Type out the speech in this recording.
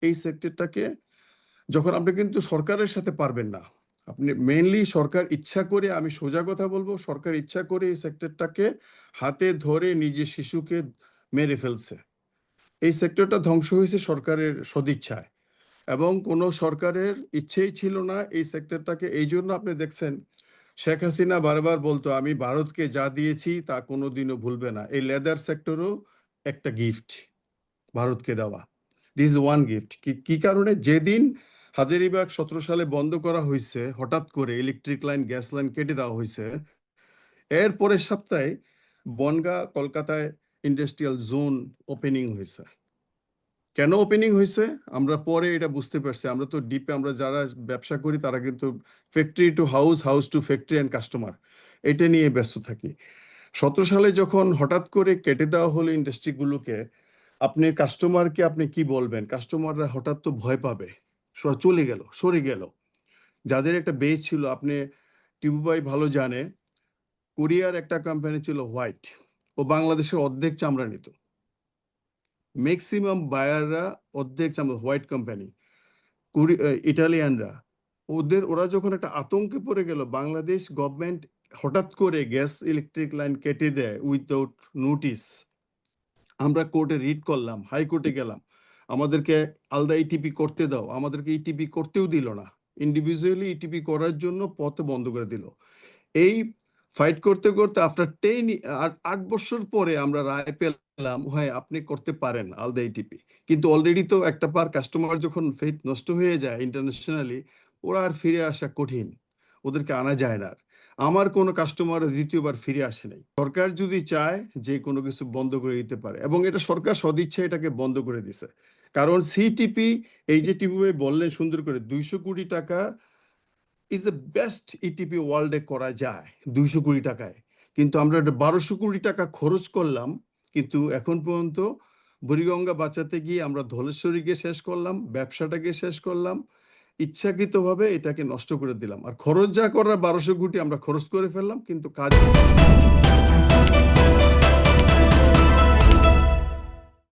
এই সেক্টরটাকে যখন আপনি কিন্তু সরকারের সাথে পারবেন না, আপনি মেইনলি সরকার ইচ্ছা করে, আমি সোজা কথা বলবো, সরকার ইচ্ছা করে এই সেক্টরটাকে হাতে ধরে নিজে শিশুকে মেরে ফেলছে। এই সেক্টরটা ধ্বংস হয়েছে সরকারের সদিচ্ছায়, এবং কোনো সরকারের ইচ্ছেই ছিল না এই সেক্টরটাকে। এই জন্য আপনি দেখছেন শেখ হাসিনা বারবার বলতো আমি ভারতকে যা দিয়েছি তা কোনোদিনও ভুলবে না। এই লেদার সেক্টরও একটা গিফট ভারতকে দেওয়া। This one gift. কি কারণে? যেদিন হাজারিবাগ 17 সালে বন্ধ করা হয়েছে, হঠাৎ করে ইলেকট্রিক লাইন, গ্যাস লাইন কেটে দেওয়া হয়েছে, এর পরের সপ্তাহে বনগাঁ কলকাতায় ইন্ডাস্ট্রিয়াল জোন ওপেনিং হয়েছে। কেন ওপেনিং হয়েছে আমরা পরে এটা বুঝতে পারছি। আমরা তো ডিপে, আমরা যারা ব্যবসা করি তারা কিন্তু factory to house, house to factory and customer, এটা নিয়ে ব্যস্ত থাকি। 17 সালে যখন হঠাৎ করে কেটে দেওয়া হলো ইন্ডাস্ট্রিগুলোকে, আপনি কাস্টমারকে আপনি কি বলবেন? কাস্টমাররা হঠাৎ তো ভয় পাবে, চলে গেল, সরে গেল। যাদের একটা বেস ছিল, আপনি টিপু ভাই ভালো জানে, কোরিয়ার একটা কোম্পানি ছিল হোয়াইট, ও বাংলাদেশের অর্ধেক চামড়া নিত। ম্যাক্সিমাম বায়াররা অর্ধেক চামড়া, হোয়াইট কোম্পানি। ইটালিয়ানরা, ওরা যখন একটা আতঙ্কে পড়ে গেল, বাংলাদেশ গভর্নমেন্ট হঠাৎ করে গ্যাস ইলেকট্রিক লাইন কেটে দেয় উইদাউট নোটিস। আমরা কোর্টে রিট করলাম, হাইকোর্টে গেলাম, আমাদেরকে আলাদা ইটিপি করতে দাও, আমাদেরকে ইটিপি করতেও দিল না। ইন্ডিভিজুয়ালি ইটিপি করার জন্য পথ বন্ধ করে দিল। এই ফাইট করতে করতে আফটার 8 বছর পরে আমরা রায় পেলাম, হ্যাঁ আপনি করতে পারেন আলাদা ইটিপি। কিন্তু অলরেডি তো একটা পার কাস্টমার যখন ফেথ নষ্ট হয়ে যায় ইন্টারন্যাশনালি, ওরা আর ফিরে আসা কঠিন, ওদেরকে আনা যায় না আর। আমার কোনো কাস্টমার দ্বিতীয়বার ফিরে আসে নাই। সরকার যদি চায় যে কোনো কিছু বন্ধ করে দিতে পারে, এবং এটা সরকার সদিচ্ছা এটাকে বন্ধ করে দিছে। কারণ সিটিপি, এই যে টিপি বললেন সুন্দর করে, 200 কোটি টাকা ইজ দ্য বেস্ট ইটিপি ওয়ার্ল্ডে করা যায় 200 কোটি টাকায়। কিন্তু আমরা 1200 কোটি টাকা খরচ করলাম, কিন্তু এখন পর্যন্ত বুড়িগঙ্গা বাঁচাতে গিয়ে আমরা ধলেশ্বরীকে শেষ করলাম, ব্যবসাটাকে শেষ করলাম, ইচ্ছাকৃতভাবে এটাকে নষ্ট করে দিলাম। আর খরচ যা করার 1200 কোটি আমরা খরচ করে ফেললাম, কিন্তু কাজ